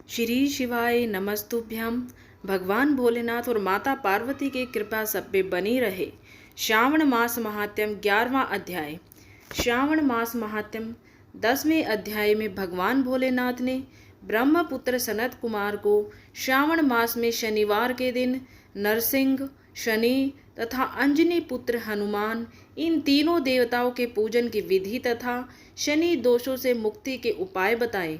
श्री शिवाय नमस्तुभ्यम। भगवान भोलेनाथ और माता पार्वती की कृपा सब पे बनी रहे। श्रावण मास महात्म्य 11वां अध्याय। श्रावण मास महात्म्य 10वें अध्याय में भगवान भोलेनाथ ने ब्रह्मपुत्र सनत कुमार को श्रावण मास में शनिवार के दिन नरसिंह, शनि तथा अंजनी पुत्र हनुमान, इन तीनों देवताओं के पूजन की विधि तथा शनि दोषों से मुक्ति के उपाय बताए।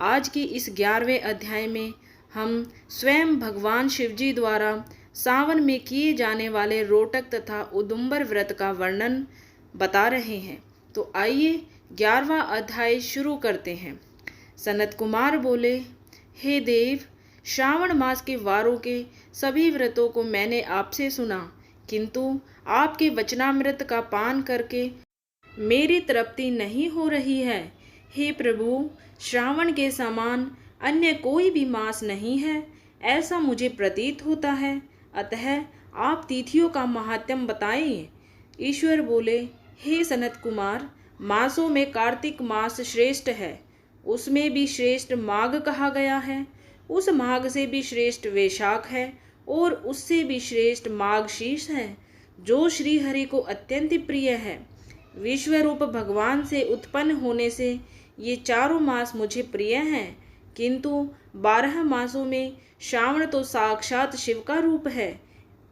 आज की इस 11वें अध्याय में हम स्वयं भगवान शिवजी द्वारा सावन में किए जाने वाले रोटक तथा उदुम्बर व्रत का वर्णन बता रहे हैं। तो आइए 11वां अध्याय शुरू करते हैं। सनत कुमार बोले, हे देव, श्रावण मास के वारों के सभी व्रतों को मैंने आपसे सुना, किंतु आपके वचनामृत का पान करके मेरी तृप्ति नहीं हो रही है। हे प्रभु, श्रावण के समान अन्य कोई भी मास नहीं है, ऐसा मुझे प्रतीत होता है। अतः आप तिथियों का महात्म्य बताइए। ईश्वर बोले, हे सनत कुमार, मासों में कार्तिक मास श्रेष्ठ है, उसमें भी श्रेष्ठ माघ कहा गया है। उस माघ से भी श्रेष्ठ वैशाख है और उससे भी श्रेष्ठ माघशीर्ष है, जो श्री हरि को अत्यंत प्रिय है। विश्वरूप भगवान से उत्पन्न होने से ये चारों मास मुझे प्रिय हैं, किंतु 12 मासों में श्रावण तो साक्षात शिव का रूप है।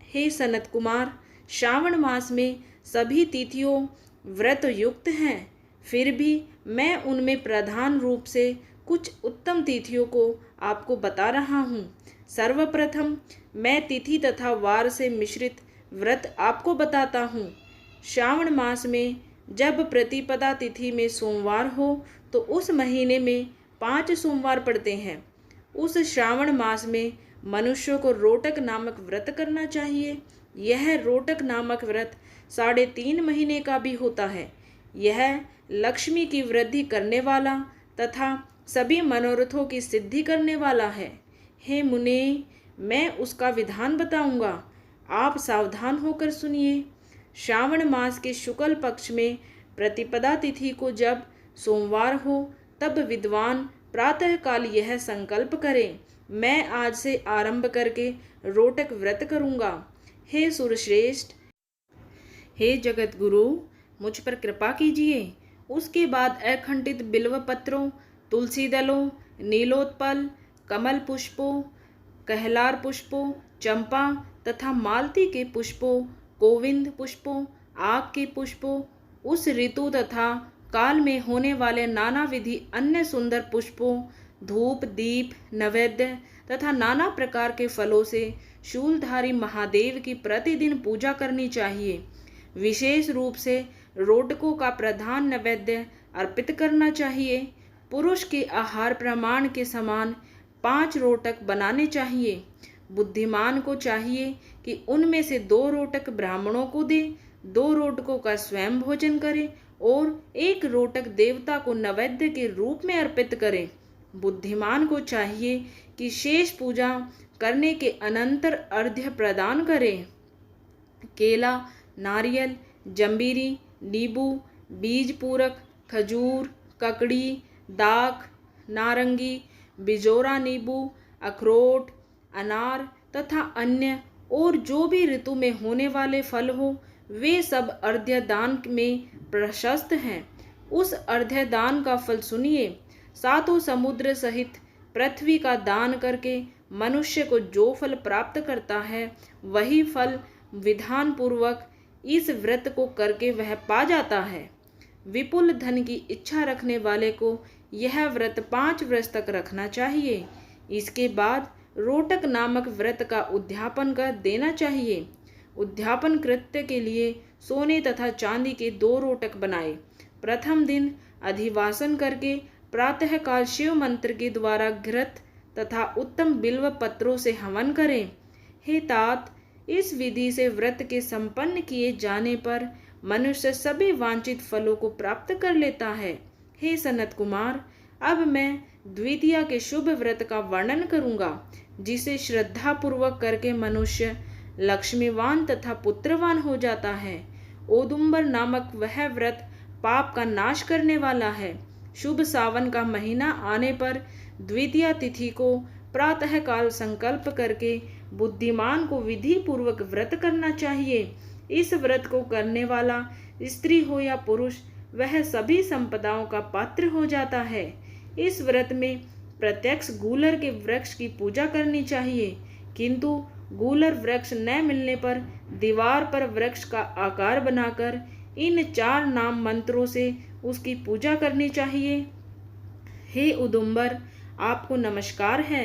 हे सनत कुमार, श्रावण मास में सभी तिथियों व्रत युक्त हैं, फिर भी मैं उनमें प्रधान रूप से कुछ उत्तम तिथियों को आपको बता रहा हूँ। सर्वप्रथम मैं तिथि तथा वार से मिश्रित व्रत आपको बताता हूँ। श्रावण मास में जब प्रतिपदा तिथि में सोमवार हो तो उस महीने में 5 सोमवार पड़ते हैं। उस श्रावण मास में मनुष्यों को रोटक नामक व्रत करना चाहिए। यह रोटक नामक व्रत 3.5 महीने का भी होता है। यह लक्ष्मी की वृद्धि करने वाला तथा सभी मनोरथों की सिद्धि करने वाला है। हे मुने, मैं उसका विधान बताऊंगा, आप सावधान होकर सुनिए। श्रावण मास के शुक्ल पक्ष में प्रतिपदा तिथि को जब सोमवार हो, तब विद्वान प्रातःकाल यह संकल्प करें, मैं आज से आरंभ करके रोटक व्रत करूंगा। हे सुरश्रेष्ठ, हे जगत गुरु, मुझ पर कृपा कीजिए। उसके बाद अखंडित बिल्व पत्रों, तुलसी दलों, नीलोत्पल, कमल पुष्पों, कहलार पुष्पों, चंपा तथा मालती के पुष्पों, गोविंद पुष्पों, आग के पुष्पों, उस ऋतु तथा काल में होने वाले नाना विधि अन्य सुंदर पुष्पों, धूप दीप नैवेद्य तथा नाना प्रकार के फलों से शूलधारी महादेव की प्रतिदिन पूजा करनी चाहिए। विशेष रूप से रोटकों का प्रधान नैवेद्य अर्पित करना चाहिए। पुरुष के आहार प्रमाण के समान 5 रोटक बनाने चाहिए। बुद्धिमान को चाहिए कि उनमें से 2 रोटक ब्राह्मणों को दे, 2 रोटकों का स्वयं भोजन करे और 1 रोटक देवता को नैवेद्य के रूप में अर्पित करे। बुद्धिमान को चाहिए कि शेष पूजा करने के अनंतर अर्घ्य प्रदान करे। केला, नारियल, जंबीरी, नींबू, बीज पूरक, खजूर, ककड़ी, दाख, नारंगी, बिजोरा नींबू, अखरोट, अनार तथा अन्य और जो भी ऋतु में होने वाले फल हो, वे सब अर्घ्य दान में प्रशस्त हैं। उस अर्घ्य दान का फल सुनिए। 7 समुद्र सहित पृथ्वी का दान करके मनुष्य को जो फल प्राप्त करता है, वही फल विधान पूर्वक इस व्रत को करके वह पा जाता है। विपुल धन की इच्छा रखने वाले को यह व्रत 5 वर्ष तक रखना चाहिए। इसके बाद रोटक नामक व्रत का उद्यापन कर देना चाहिए। उद्यापन कृत्य के लिए सोने तथा चांदी के 2 रोटक बनाए। प्रथम दिन अधिवासन करके प्रातःकाल शिव मंत्र के द्वारा घृत तथा उत्तम बिल्व पत्रों से हवन करें। हे तात, इस विधि से व्रत के संपन्न किए जाने पर मनुष्य सभी वांछित फलों को प्राप्त कर लेता है। हे सनत कुमार, अब मैं द्वितीया के शुभ व्रत का वर्णन करूंगा, जिसे श्रद्धा पूर्वक करके मनुष्य लक्ष्मीवान तथा पुत्रवान हो जाता है। ओदुम्बर नामक वह व्रत पाप का नाश करने वाला है। शुभ सावन का महीना आने पर द्वितीया तिथि को प्रातःकाल संकल्प करके बुद्धिमान को विधि पूर्वक व्रत करना चाहिए। इस व्रत को करने वाला स्त्री हो या पुरुष वह सभी संपदाओं का पात्र हो जाता है। इस व्रत में प्रत्यक्ष गूलर के वृक्ष की पूजा करनी चाहिए, किंतु गूलर वृक्ष न मिलने पर दीवार पर वृक्ष का आकार बनाकर इन 4 नाम मंत्रों से उसकी पूजा करनी चाहिए। हे उदुम्बर, आपको नमस्कार है।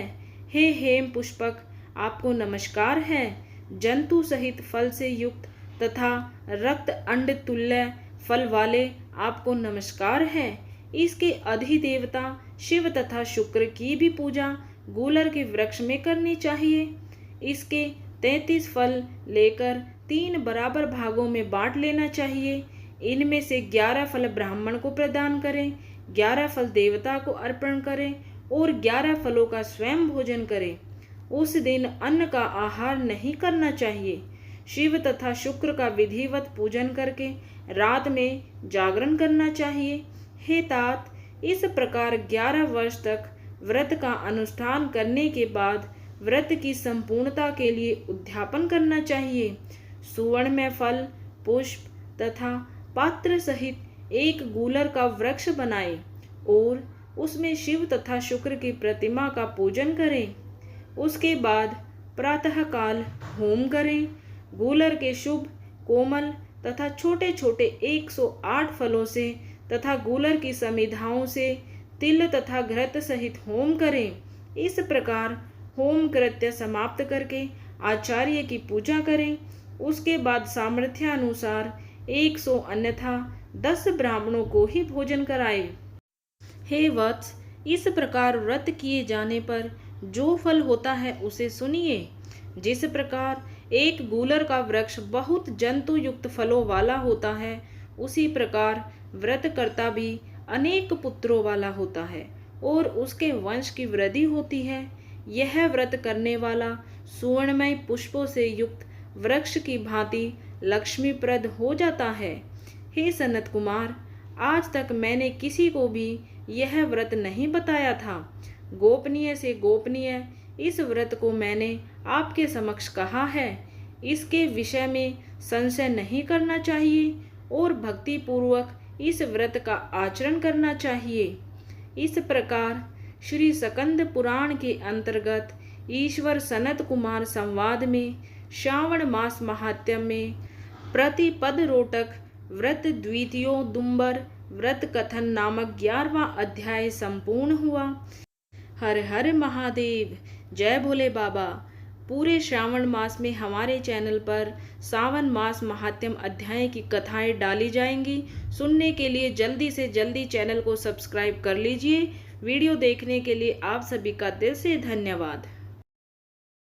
हे हेम पुष्पक, आपको नमस्कार है। जंतु सहित फल से युक्त तथा रक्त अंड तुल्य फल वाले आपको नमस्कार है। इसके अधिदेवता शिव तथा शुक्र की भी पूजा गूलर के वृक्ष में करनी चाहिए। इसके 33 फल लेकर 3 बराबर भागों में बांट लेना चाहिए। इनमें से 11 फल ब्राह्मण को प्रदान करें, 11 फल देवता को अर्पण करें और 11 फलों का स्वयं भोजन करें। उस दिन अन्न का आहार नहीं करना चाहिए। शिव तथा शुक्र का विधिवत पूजन करके रात में जागरण करना चाहिए। हे तात, इस प्रकार 11 वर्ष तक व्रत का अनुष्ठान करने के बाद व्रत की संपूर्णता के लिए उद्यापन करना चाहिए। सुवर्ण में फल, पुष्प तथा पात्र सहित एक गूलर का वृक्ष बनाएं और उसमें शिव तथा शुक्र की प्रतिमा का पूजन करें। उसके बाद प्रातःकाल होम करें। गूलर के शुभ, कोमल तथा छोटे छोटे 108 फलों से तथा गूलर की समिधाओं से तिल तथा घृत सहित होम करें। इस प्रकार होम कृत्य समाप्त करके आचार्य की पूजा करें। उसके बाद सामर्थ्यानुसार 100 अन्यथा 10 ब्राह्मणों को ही भोजन कराए। हे वत्स, इस प्रकार व्रत किए जाने पर जो फल होता है उसे सुनिए। जिस प्रकार एक गूलर का वृक्ष बहुत जंतु युक्त फलों वाला होता है, उसी प्रकार व्रतकर्ता भी अनेक पुत्रों वाला होता है और उसके वंश की वृद्धि होती है। यह व्रत करने वाला सुवर्णमय पुष्पों से युक्त वृक्ष की भांति लक्ष्मीप्रद हो जाता है। हे सनत कुमार, आज तक मैंने किसी को भी यह व्रत नहीं बताया था। गोपनीय से गोपनीय इस व्रत को मैंने आपके समक्ष कहा है। इसके विषय में संशय नहीं करना चाहिए और भक्ति पूर्वक इस व्रत का आचरण करना चाहिए। इस प्रकार श्री स्कंद पुराण के अंतर्गत ईश्वर सनत कुमार संवाद में श्रावण मास महात्म्य में प्रतिपद रोटक व्रत द्वितीयोदुम्बर व्रत कथन नामक 11वां अध्याय संपूर्ण हुआ। हर हर महादेव, जय भोले बाबा। पूरे श्रावण मास में हमारे चैनल पर सावन मास महात्म्य अध्याय की कथाएं डाली जाएंगी। सुनने के लिए जल्दी से जल्दी चैनल को सब्सक्राइब कर लीजिए। वीडियो देखने के लिए आप सभी का दिल से धन्यवाद।